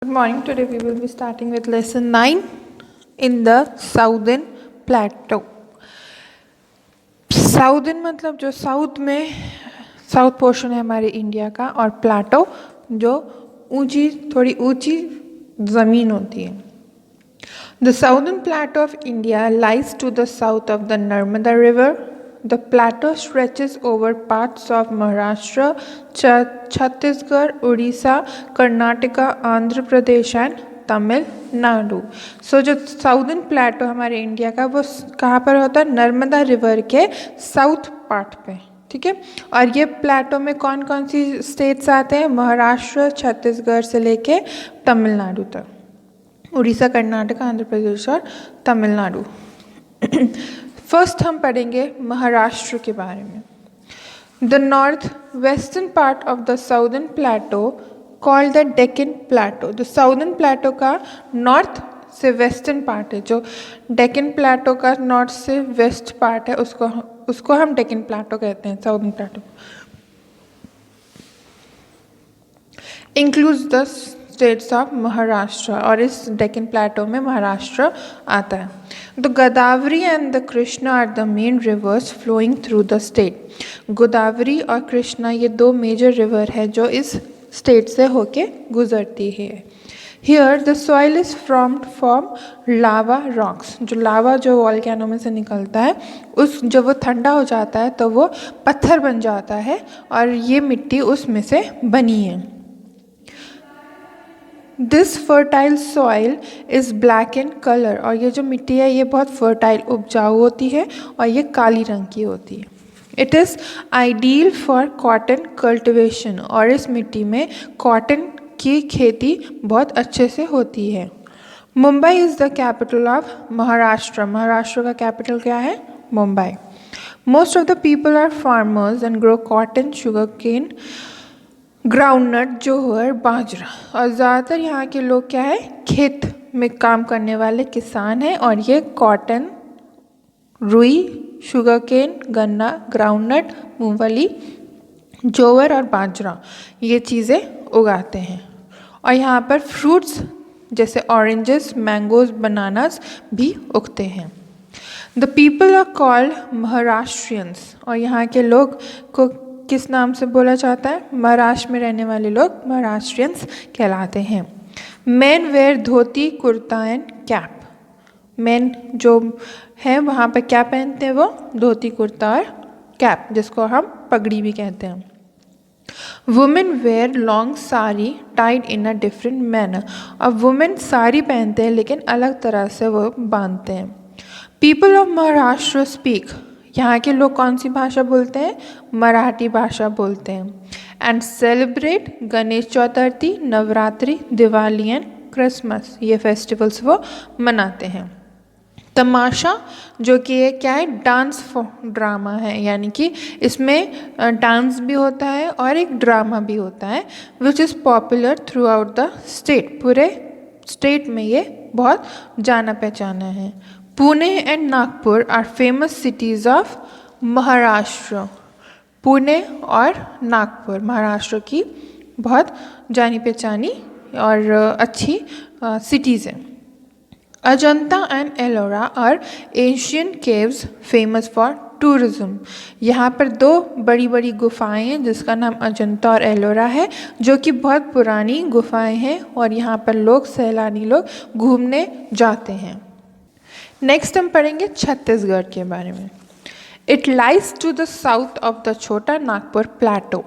Good morning. Today we will be starting with lesson 9 in the Southern Plateau. Southern मतलब जो south में south portion है हमारे India का, और प्लाटो जो थोड़ी ऊंची ज़मीन होती है. The southern plateau of India lies to the south of the Narmada River. The plateau stretches over parts of Maharashtra, Chhattisgarh, Odisha, Karnataka, Andhra Pradesh and Tamil Nadu. जो साउदर्न प्लेटो हमारे इंडिया का वो कहाँ पर होता है? नर्मदा रिवर के साउथ पार्ट पे. ठीक है. और ये प्लेटो में कौन कौन सी स्टेट्स आते हैं? महाराष्ट्र, छत्तीसगढ़ से लेके तमिलनाडु तक, उड़ीसा, कर्नाटक, आंध्र प्रदेश और तमिलनाडु. फर्स्ट हम पढ़ेंगे महाराष्ट्र के बारे में. The north western part of the southern plateau called the Deccan plateau. The southern plateau का नॉर्थ से वेस्टर्न पार्ट है, जो डेक्कन प्लेटो का नॉर्थ से वेस्ट पार्ट है, उसको हम डेक्कन प्लेटो कहते हैं. Southern plateau includes the states of Maharashtra, और इस डेक्कन प्लेटो में महाराष्ट्र आता है. The Godavari and the Krishna are the main rivers flowing through the state. Godavari और कृष्णा ये दो मेजर रिवर है जो इस स्टेट से होके गुजरती है. Here the soil is formed from lava rocks. जो लावा जो वॉल्केनो में से निकलता है, जब वो ठंडा हो जाता है तो वो पत्थर बन जाता है, और ये मिट्टी उसमें से बनी है. This fertile soil is black in colour. और ये जो मिट्टी है ये बहुत फर्टाइल उपजाऊ होती है और ये काली रंग की होती है. It is ideal for cotton cultivation. और इस मिट्टी में कॉटन की खेती बहुत अच्छे से होती है. Mumbai is the capital of Maharashtra. Maharashtra का कैपिटल क्या है? Mumbai. Most of the people are farmers and grow cotton, sugar cane, groundnut, jowar, bajra. और ज़्यादातर यहाँ के लोग क्या है? खेत में काम करने वाले किसान हैं, और ये कॉटन, रुई, शुगर केन, गन्ना, ग्राउंडनट, मूंगफली, जोवर और बाजरा ये चीज़ें उगाते हैं. और यहाँ पर फ्रूट्स जैसे ऑरेंजेस, मैंगोज, बनानास भी उगते हैं. The people are called Maharashtrians. और यहाँ के लोग को किस नाम से बोला जाता है? महाराष्ट्र में रहने वाले लोग महाराष्ट्रियंस कहलाते हैं. Men wear dhoti, kurta and cap. Men जो है वहाँ पर क्या पहनते हैं? वो धोती, कुर्ता और कैप, जिसको हम पगड़ी भी कहते हैं. Women wear long sari tied in a different manner. अब वुमेन साड़ी पहनते हैं लेकिन अलग तरह से वो बांधते हैं. People of Maharashtra speak. यहाँ के लोग कौन सी भाषा बोलते हैं? मराठी भाषा बोलते हैं. And celebrate Ganesh Chaturthi, Navratri, Diwali and Christmas. ये फेस्टिवल्स वो मनाते हैं. तमाशा जो कि ये क्या है? डांस ड्रामा है, यानी कि इसमें डांस भी होता है और एक ड्रामा भी होता है, which is popular throughout the state. पूरे स्टेट में ये बहुत जाना पहचाना है. Pune and Nagpur are famous cities of Maharashtra. Pune और नागपुर महाराष्ट्र की बहुत जानी पहचानी और अच्छी सिटीज़ हैं. Ajanta and Ellora are Asian caves famous for tourism. यहाँ पर दो बड़ी बड़ी गुफाएं हैं जिसका नाम अजंता और एलोरा है, जो कि बहुत पुरानी गुफाएं हैं, और यहाँ पर सैलानी लोग घूमने जाते हैं. नेक्स्ट हम पढ़ेंगे छत्तीसगढ़ के बारे में. It lies to the south of the Chota Nagpur plateau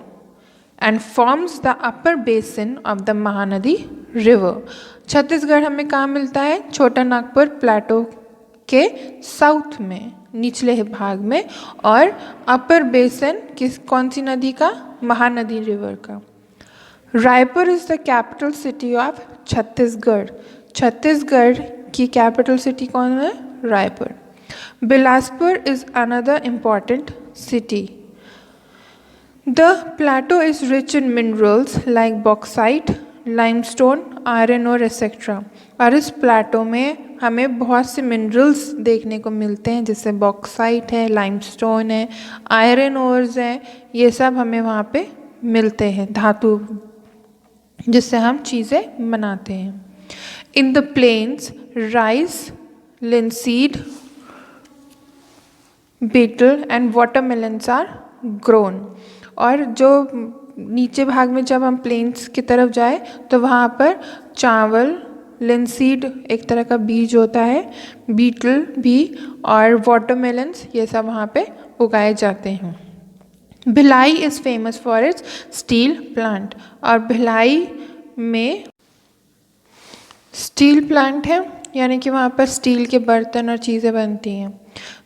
and forms the upper basin of the Mahanadi river. Chhattisgarh हमें कहाँ मिलता है? छोटा नागपुर प्लेटो के साउथ में, निचले भाग में, और अपर बेसिन कौन सी नदी का? महानदी रिवर का. Raipur is the capital city of Chhattisgarh. Chhattisgarh की कैपिटल सिटी कौन है? Raipur. Bilaspur is another important city. The plateau is rich in minerals like bauxite, limestone, iron और एक्सेट्रा. और इस प्लेटो में हमें बहुत से मिनरल्स देखने को मिलते हैं, जैसे बॉक्साइट है, लाइमस्टोन है, आयरन ओर्स हैं. ये सब हमें वहाँ पे मिलते हैं, धातु जिससे हम चीज़ें बनाते हैं। In the plains rice, linseed, betel and watermelons are grown. और जो नीचे भाग में जब हम प्लेन्स की तरफ जाए तो वहाँ पर चावल, लिनसीड एक तरह का बीज होता है, बीटल भी, और वाटरमेलन्स, ये सब वहाँ पे उगाए जाते हैं। Bhilai is famous for its steel plant. और भिलाई में स्टील प्लांट है, यानी कि वहाँ पर स्टील के बर्तन और चीज़ें बनती हैं।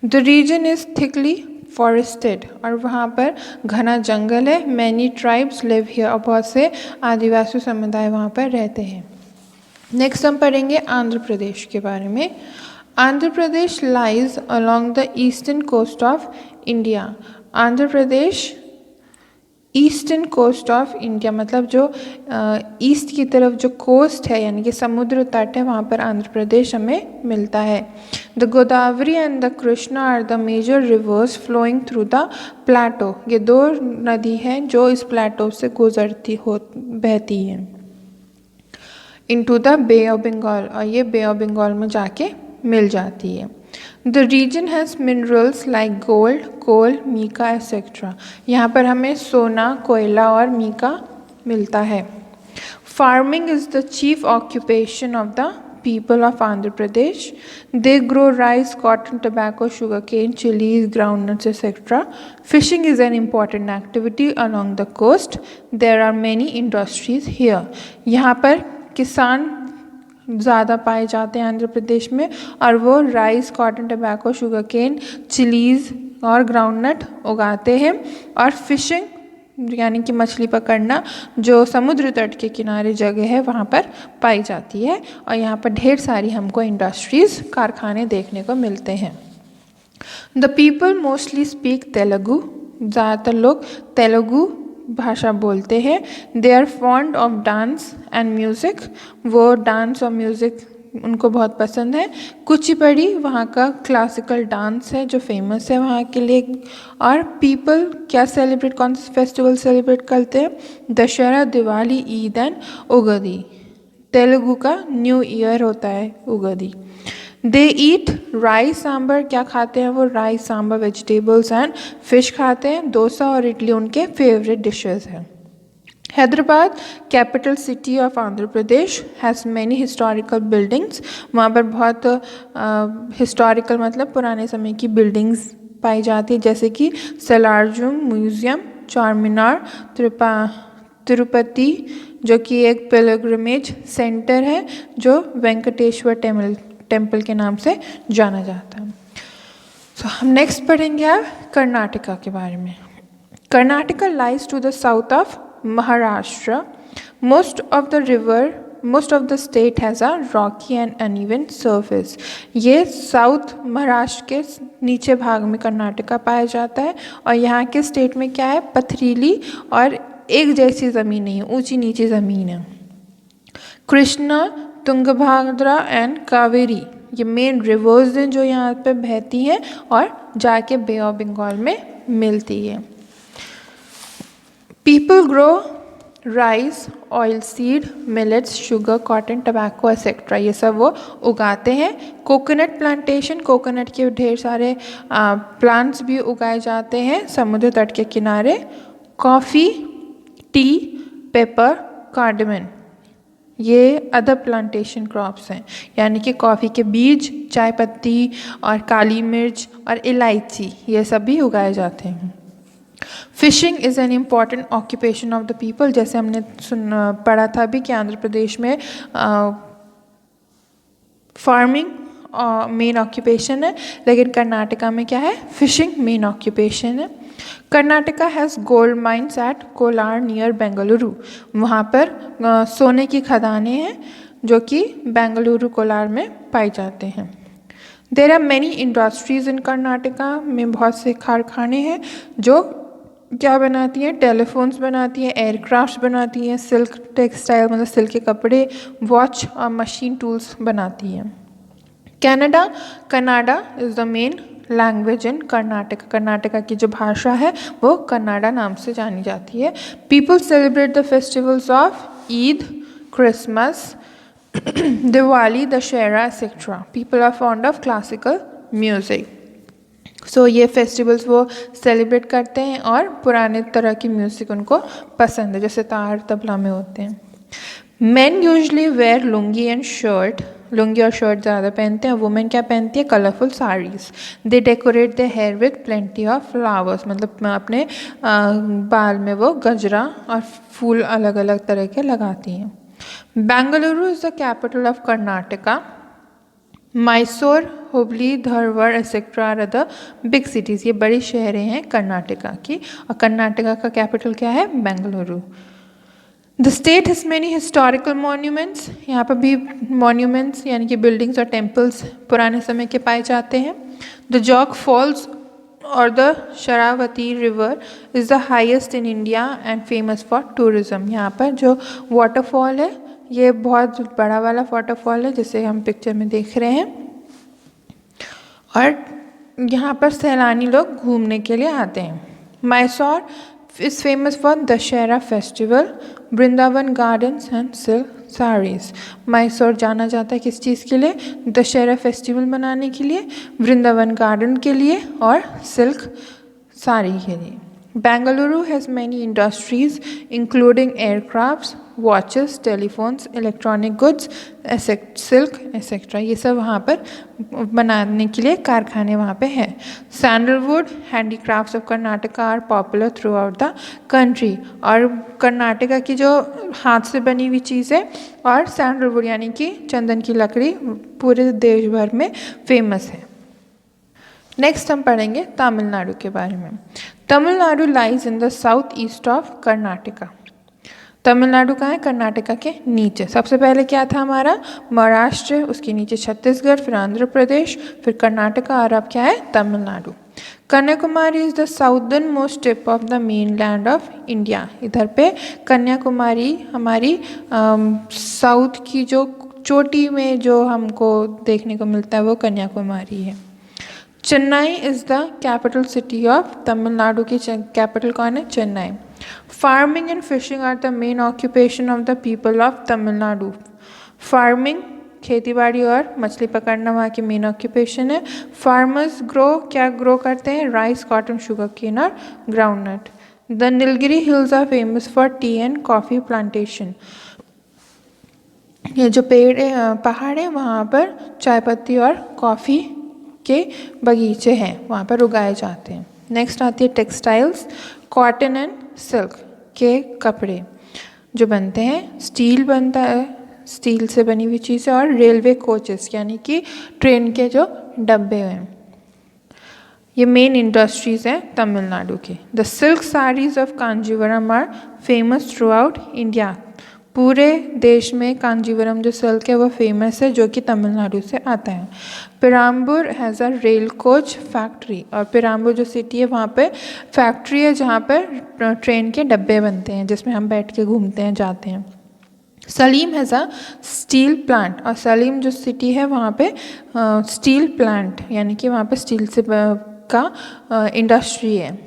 The region is thickly forested. और वहाँ पर घना जंगल है। Many tribes live here. और बहुत से आदिवासी समुदाय वहाँ पर रहते हैं। नेक्स्ट हम पढ़ेंगे आंध्र प्रदेश के बारे में। Andhra Pradesh lies along the eastern coast of India. Andhra Pradesh eastern coast of India मतलब जो ईस्ट की तरफ जो कोस्ट है, यानी कि समुद्र तट है, वहाँ पर आंध्र प्रदेश हमें मिलता है। The Godavari and the Krishna are the major rivers flowing through the plateau. ये दो नदी हैं जो इस प्लेटो से बहती हैं into the Bay of Bengal. और ये बे ऑफ बंगाल में जाके मिल जाती है। The region has minerals like gold, coal, mica etcetera. यहाँ पर हमें सोना, कोयला और मीका मिलता है। Farming is the chief occupation of the people of Andhra Pradesh. They grow rice, cotton, tobacco, sugarcane, chilies, groundnuts, etc. Fishing is an important activity along the coast. There are many industries here. यहाँ पर किसान ज़्यादा पाए जाते हैं आंध्र प्रदेश में, और वो rice, cotton, tobacco, sugar cane, chillies और ग्राउंडनट उगाते हैं। और फिशिंग यानी कि मछली पकड़ना जो समुद्र तट के किनारे जगह है वहाँ पर पाई जाती है। और यहाँ पर ढेर सारी हमको इंडस्ट्रीज़, कारखाने देखने को मिलते हैं। The people mostly speak Telugu. ज़्यादातर लोग तेलुगु भाषा बोलते हैं। They are fond of dance and music. वो डांस और म्यूज़िक उनको बहुत पसंद है। कुचिपुड़ी वहाँ का क्लासिकल डांस है जो फेमस है वहाँ के लिए। और पीपल क्या सेलिब्रेट, कौन से फेस्टिवल सेलिब्रेट करते हैं? दशहरा, दिवाली, ईद एंड उगादी। तेलुगु का न्यू ईयर होता है Ugadi. They eat rice sambar. क्या खाते हैं वो? Rice sambar, vegetables and fish खाते हैं। डोसा और इडली उनके फेवरेट डिशेस हैं। Hyderabad capital city of Andhra Pradesh has many historical buildings. वहाँ पर बहुत हिस्टोरिकल मतलब पुराने समय की बिल्डिंग्स पाई जाती है, जैसे कि सलारजंग म्यूज़ियम, चार मीनार, तिरुपति जो कि एक पिलग्रिमेज सेंटर है जो वेंकटेश्वर टेम्पल के नाम से जाना जाता है। सो हम नेक्स्ट पढ़ेंगे अब कर्नाटका के बारे में। Karnataka lies to the south of Maharashtra. Most of the state has a rocky and uneven surface. ये साउथ महाराष्ट्र के नीचे भाग में कर्नाटका पाया जाता है। और यहाँ के स्टेट में क्या है? पथरीली और एक जैसी ज़मीन नहीं है, ऊंची नीची ज़मीन है। कृष्णा, तुंगभद्रा एंड कावेरी ये मेन रिवर्स हैं जो यहाँ पे बहती हैं और जाके बे ऑफ बंगाल में मिलती है। People grow rice, oil seed, millets, sugar, cotton, tobacco, etc. ये सब वो उगाते हैं। कोकोनट प्लांटेशन, कोकोनट के ढेर सारे प्लांट्स भी उगाए जाते हैं समुद्र तट के किनारे। कॉफ़ी, टी, पेपर, कार्डमन ये अदर प्लांटेशन क्रॉप्स हैं, यानी कि कॉफ़ी के बीज, चाय पत्ती और काली मिर्च और इलायची ये सब भी उगाए जाते हैं। Fishing is an important occupation of the people. जैसे हमने पढ़ा था अभी कि आंध्र प्रदेश में फार्मिंग मेन ऑक्यूपेशन है, लेकिन कर्नाटका में क्या है? फिशिंग मेन ऑक्यूपेशन है। Karnataka has gold mines at Kolar near Bengaluru. वहाँ पर सोने की खदानें हैं जो कि बेंगलुरु कोलार में पाई जाते हैं। There are many industries in Karnataka में बहुत से कारखाने हैं जो क्या बनाती हैं? टेलीफोन्स बनाती हैं, एयरक्राफ्ट बनाती हैं, सिल्क टेक्सटाइल मतलब सिल्क के कपड़े, वॉच और मशीन टूल्स बनाती हैं। Canada is the main language in Karnataka. Karnataka की जो भाषा है वो कन्नाडा नाम से जानी जाती है। People celebrate the festivals of Eid, Christmas, Diwali, Dashera, etc. People are fond of classical music. सो ये फेस्टिवल्स वो सेलिब्रेट करते हैं और पुराने तरह की म्यूज़िक उनको पसंद है, जैसे तार तबला में होते हैं. Men usually wear lungi and shirt, lungi और शर्ट ज़्यादा पहनते हैं. वुमेन क्या पहनती है? Colourful saris. They decorate the hair with plenty of flowers, मतलब अपने बाल में वो गजरा और फूल अलग अलग तरह के लगाती हैं. Bengaluru is the capital of Karnataka. Mysore, Hubli, Dharwad etcetera are the big cities. ये बड़ी शहरें हैं कर्नाटका की, और कर्नाटका का कैपिटल क्या है? Bengaluru. The state has many historical monuments. यहाँ पर भी मॉन्यूमेंट्स यानी कि बिल्डिंग्स और टेम्पल्स पुराने समय के पाए जाते हैं. द जॉग फॉल्स और the Sharavati river is the highest in India and famous for tourism. यहाँ पर जो वाटरफॉल है ये बहुत बड़ा वाला वाटरफॉल है, जिसे हम पिक्चर में देख रहे हैं, और यहाँ पर सैलानी लोग घूमने के लिए आते हैं. Mysore is famous for Dussehra festival, Vrindavan gardens and silk saris. Mysore जाना जाता है किस चीज़ के लिए? दशहरा फेस्टिवल मनाने के लिए, वृंदावन गार्डन के लिए और सिल्क साड़ी के लिए. Bengaluru has many industries including aircrafts, watches, telephones, electronic goods, silk, etc. ये सब वहाँ पर बनाने के लिए कारखाने वहाँ पे हैं. Sandalwood, handicrafts of Karnataka are popular throughout the country. और कर्नाटका की जो हाथ से बनी हुई चीज़ें और सैंडलवुड यानी कि चंदन की लकड़ी पूरे देश भर में फेमस है. नेक्स्ट हम पढ़ेंगे तमिलनाडु के बारे में. Tamil Nadu lies in the south east of Karnataka. Tamil Nadu कहाँ है? कर्नाटका के नीचे. सबसे पहले क्या था हमारा? महाराष्ट्र, उसके नीचे छत्तीसगढ़, फिर आंध्र प्रदेश, फिर कर्नाटका, और अब क्या है? Tamil Nadu. Kanyakumari is the southern most tip of the main land of India. इधर पे कन्याकुमारी हमारी साउथ की जो चोटी में जो हमको देखने को मिलता है वो कन्याकुमारी है. Chennai is the capital city of Tamil Nadu. की कैपिटल कौन है? Chennai. Farming and fishing are the main occupation of the people of Tamil Nadu. Farming खेती बाड़ी और मछली पकड़ना वहाँ की मेन ऑक्यूपेशन है. फार्मर्स क्या ग्रो करते हैं? राइस, कॉटन, शुगर केन और groundnut. The Nilgiri hills are famous for tea and coffee plantation. ये जो पहाड़ है वहाँ पर चाय पत्ती और कॉफ़ी के बगीचे हैं, वहाँ पर उगाए जाते हैं. नेक्स्ट आती है टेक्सटाइल्स. कॉटन एंड सिल्क के कपड़े जो बनते हैं. स्टील बनता है, स्टील से बनी हुई चीज़ें, और रेलवे कोचेस यानी कि ट्रेन के जो डब्बे हैं, ये मेन इंडस्ट्रीज़ हैं तमिलनाडु के. The silk saris of Kanjeevaram are famous throughout India. पूरे देश में कांजीवरम जो सिल्क है वो फेमस है, जो कि तमिलनाडु से आता है. Perambur has a rail coach factory. और पेराम्बूर जो सिटी है वहाँ पे फैक्ट्री है जहाँ पर ट्रेन के डब्बे बनते हैं, जिसमें हम बैठ के घूमते हैं, जाते हैं. Salim has a steel plant. और सलीम जो सिटी है वहाँ पे स्टील प्लांट यानी कि वहाँ पे स्टील से का इंडस्ट्री है.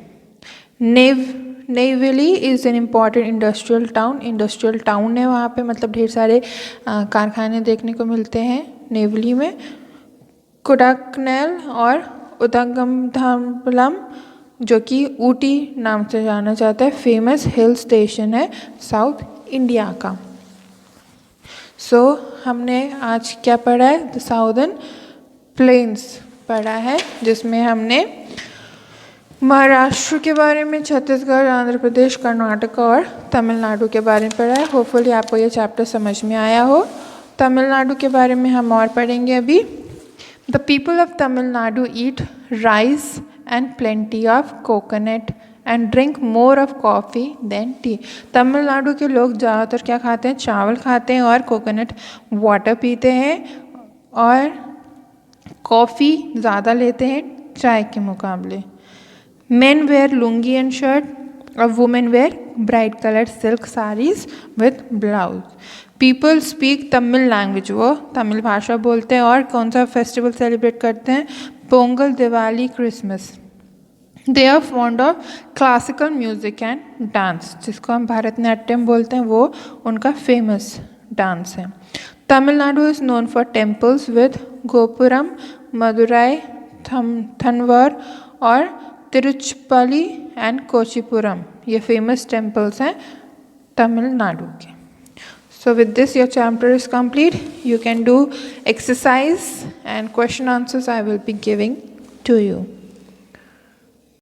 Neyveli is an important industrial town. Industrial town है वहाँ पे, मतलब ढेर सारे कारखाने देखने को मिलते हैं नेवली में. कोडाकनेल और उदगमधामलम जो कि ऊटी नाम से जाना जाता है, फेमस हिल स्टेशन है साउथ इंडिया का. सो हमने आज क्या पढ़ा है? द साउदर्न प्लेन्स पढ़ा है, जिसमें हमने महाराष्ट्र के बारे में, छत्तीसगढ़, आंध्र प्रदेश, कर्नाटका और तमिलनाडु के बारे में पढ़ा है. होपफुली आपको ये चैप्टर समझ में आया हो. तमिलनाडु के बारे में हम और पढ़ेंगे अभी. The people of Tamil Nadu eat rice and plenty of coconut and drink more of coffee than tea. Tamil Nadu के लोग ज़्यादातर क्या खाते हैं? चावल खाते हैं और कोकोनट वाटर पीते हैं, और कॉफ़ी ज़्यादा लेते हैं चाय के मुकाबले. Men wear lungi and shirt, or women wear bright colored silk sarees with blouse. People speak Tamil language. वो तमिल भाषा बोलते हैं. और कौन सा फेस्टिवल सेलिब्रेट करते हैं? Pongal, Diwali, Christmas. They are fond of classical music and dance, जिसको हम भारतनाट्यम बोलते हैं, वो उनका फेमस डांस है। Tamil Nadu is known for temples with gopuram, Madurai, Thanjavur और तिरुचिरापल्ली एंड कोचीपुरम, ये फेमस टेम्पल्स हैं तमिलनाडु के। So with this your chapter is complete. You can do exercise and question answers I will be giving to you.